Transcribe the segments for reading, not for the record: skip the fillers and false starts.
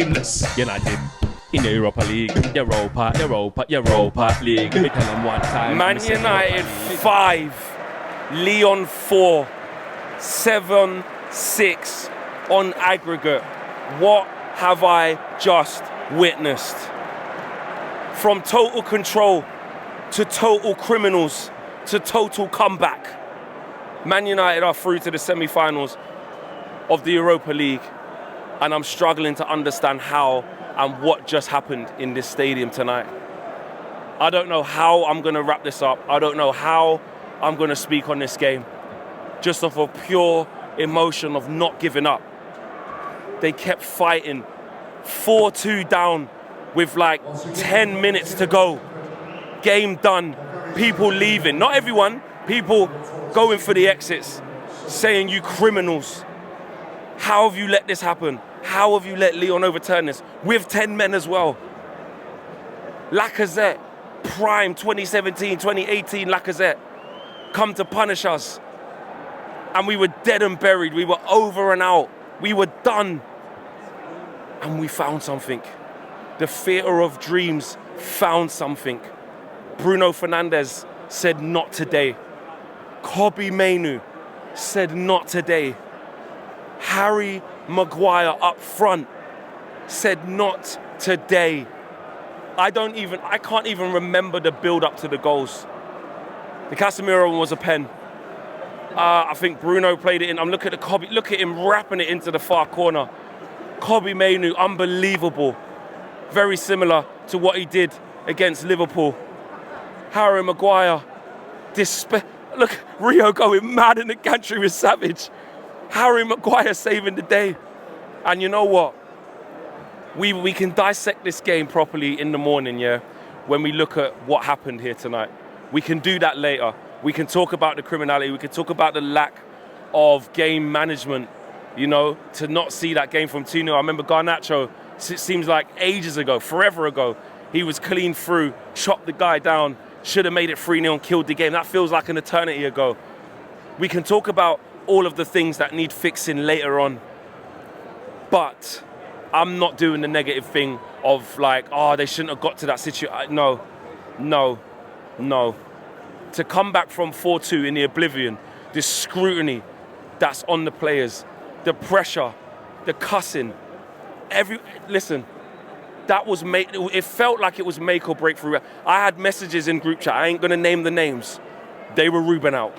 shameless. United in the Europa League. Europa League. We tell them one time. Man United 5, Lyon 4, 7-6 on aggregate. What have I just witnessed? From total control to total criminals to total comeback. Man United are through to the semi-finals of the Europa League, and I'm struggling to understand how and what just happened in this stadium tonight. I don't know how I'm going to wrap this up. I don't know how I'm going to speak on this game. Just off of pure emotion of not giving up. They kept fighting, 4-2 down with like 10 minutes to go. Game done, people leaving. Not everyone, people going for the exits, saying you criminals. How have you let this happen? How have you let Lyon overturn this? With 10 men as well. Lacazette, prime 2017, 2018 Lacazette, come to punish us. And we were dead and buried. We were over and out. We were done. And we found something. The theatre of dreams found something. Bruno Fernandes said not today. Kobbie Mainoo said not today. Harry Maguire up front said not today. I can't even remember the build up to the goals. The Casemiro one was a pen. I think Bruno played it in. I'm looking at the Kobbie, look at him wrapping it into the far corner. Kobbie Mainoo, unbelievable. Very similar to what he did against Liverpool. Harry Maguire, look, Rio going mad in the gantry with Savage. Harry Maguire saving the day. And you know what? We can dissect this game properly in the morning, yeah, when we look at what happened here tonight. We can do that later. We can talk about the criminality. We can talk about the lack of game management, you know, to not see that game from 2-0. I remember Garnacho, it seems like ages ago, forever ago, he was clean through, chopped the guy down, should have made it 3-0 and killed the game. That feels like an eternity ago. We can talk about all of the things that need fixing later on. But I'm not doing the negative thing of like, oh, they shouldn't have got to that situation. No. To come back from 4-2 in the oblivion, the scrutiny that's on the players, the pressure, the cussing, listen, that was it felt like it was make or break through. I had messages in group chat, I ain't gonna name the names. They were Ruben out.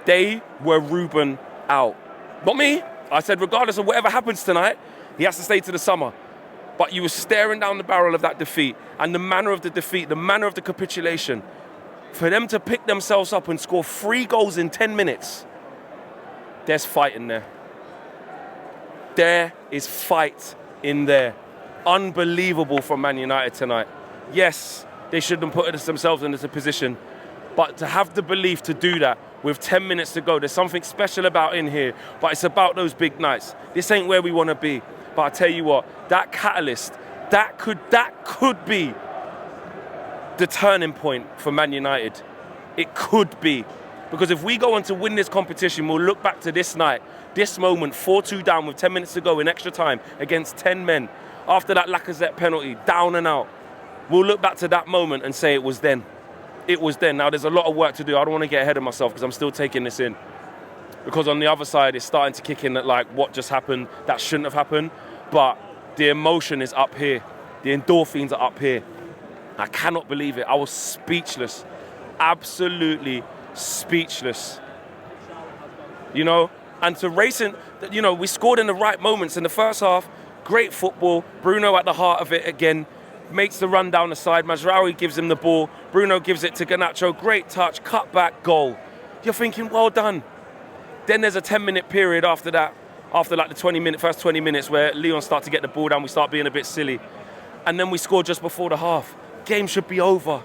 They were Ruben out. Not me. I said, regardless of whatever happens tonight, he has to stay to the summer. But you were staring down the barrel of that defeat, and the manner of the defeat, the manner of the capitulation, for them to pick themselves up and score 3 goals in 10 minutes, there's fight in there. There is fight in there. Unbelievable from Man United tonight. Yes, they shouldn't put themselves in this position, but to have the belief to do that with 10 minutes to go, there's something special about in here, but it's about those big nights. This ain't where we want to be. But I tell you what, that catalyst, that could be the turning point for Man United. It could be. Because if we go on to win this competition, we'll look back to this night, this moment, 4-2 down with 10 minutes to go in extra time against 10 men. After that Lacazette penalty, down and out. We'll look back to that moment and say it was then. It was then. Now, there's a lot of work to do. I don't want to get ahead of myself because I'm still taking this in. Because on the other side, it's starting to kick in that, like, what just happened, that shouldn't have happened. But the emotion is up here. The endorphins are up here. I cannot believe it. I was speechless. Absolutely speechless. You know? And to racing, you know, we scored in the right moments in the first half. Great football. Bruno at the heart of it again. Makes the run down the side. Mazraoui gives him the ball. Bruno gives it to Garnacho. Great touch. Cut back. Goal. You're thinking, well done. Then there's a 10-minute period after that. After like the first 20 minutes where Lyon start to get the ball down. We start being a bit silly. And then we score just before the half. Game should be over.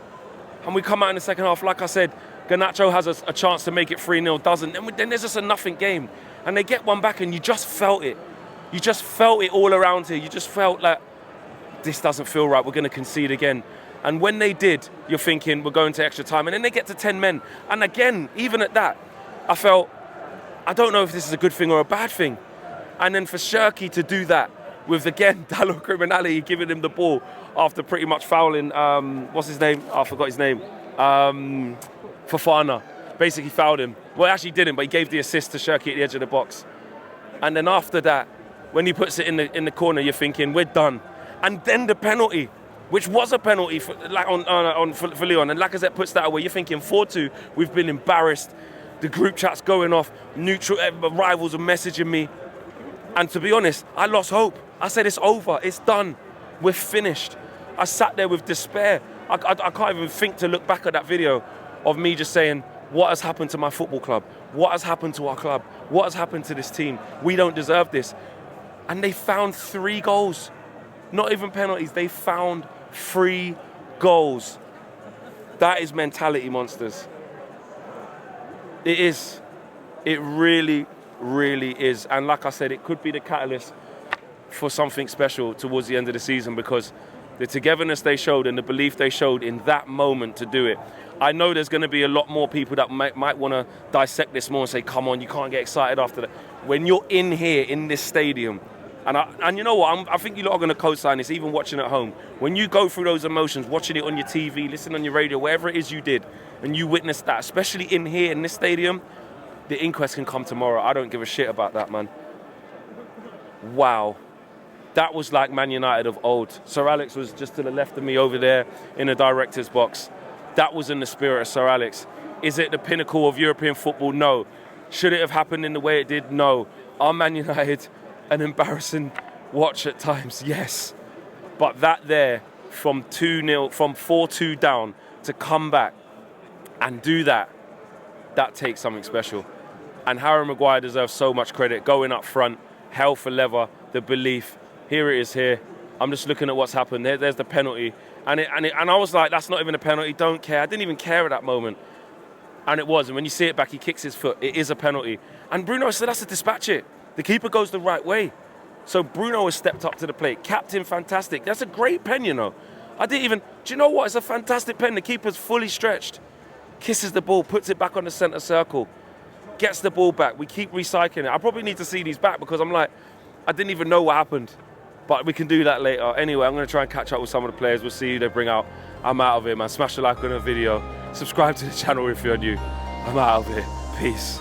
And we come out in the second half. Like I said, Garnacho has a chance to make it 3-0. Doesn't. Then there's just a nothing game. And they get one back and you just felt it. You just felt it all around here. You just felt like, this doesn't feel right, we're going to concede again. And when they did, you're thinking, we're going to extra time. And then they get to 10 men. And again, even at that, I felt, I don't know if this is a good thing or a bad thing. And then for Shirky to do that with, again, Dallo Criminality giving him the ball after pretty much fouling, what's his name? I forgot his name. Fofana. Basically fouled him. Well, actually he didn't, but he gave the assist to Shirky at the edge of the box. And then after that, when he puts it in the corner, you're thinking, we're done. And then the penalty, which was a penalty for Lyon, and Lacazette puts that away. You're thinking 4-2, we've been embarrassed. The group chat's going off, neutral rivals are messaging me. And to be honest, I lost hope. I said, it's over, it's done, we're finished. I sat there with despair. I can't even think to look back at that video of me just saying, what has happened to my football club? What has happened to our club? What has happened to this team? We don't deserve this. And they found 3 goals. Not even penalties, they found 3 goals. That is mentality, monsters. It is. It really, really is. And like I said, it could be the catalyst for something special towards the end of the season, because the togetherness they showed and the belief they showed in that moment to do it. I know there's going to be a lot more people that might want to dissect this more and say, come on, you can't get excited after that. When you're in here, in this stadium, and you know what, I think you lot are going to co-sign this, even watching at home. When you go through those emotions, watching it on your TV, listening on your radio, wherever it is you did, and you witness that, especially in here, in this stadium, the inquest can come tomorrow. I don't give a shit about that, man. Wow. That was like Man United of old. Sir Alex was just to the left of me over there in the director's box. That was in the spirit of Sir Alex. Is it the pinnacle of European football? No. Should it have happened in the way it did? No. Are Man United an embarrassing watch at times? Yes. But that there, from 2-0, from 4-2 down, to come back and do that, that takes something special. And Harry Maguire deserves so much credit. Going up front, hell for leather, the belief. Here it is here. I'm just looking at what's happened. There's the penalty. And I was like, that's not even a penalty, don't care. I didn't even care at that moment. And it was. And when you see it back, he kicks his foot. It is a penalty. And Bruno said, that's to dispatch it. The keeper goes the right way. So Bruno has stepped up to the plate. Captain, fantastic. That's a great pen, you know. Do you know what? It's a fantastic pen. The keeper's fully stretched. Kisses the ball, puts it back on the centre circle. Gets the ball back. We keep recycling it. I probably need to see these back because I'm like, I didn't even know what happened. But we can do that later. Anyway, I'm going to try and catch up with some of the players. We'll see who they bring out. I'm out of here, man. Smash the like on the video. Subscribe to the channel if you're new. I'm out of here. Peace.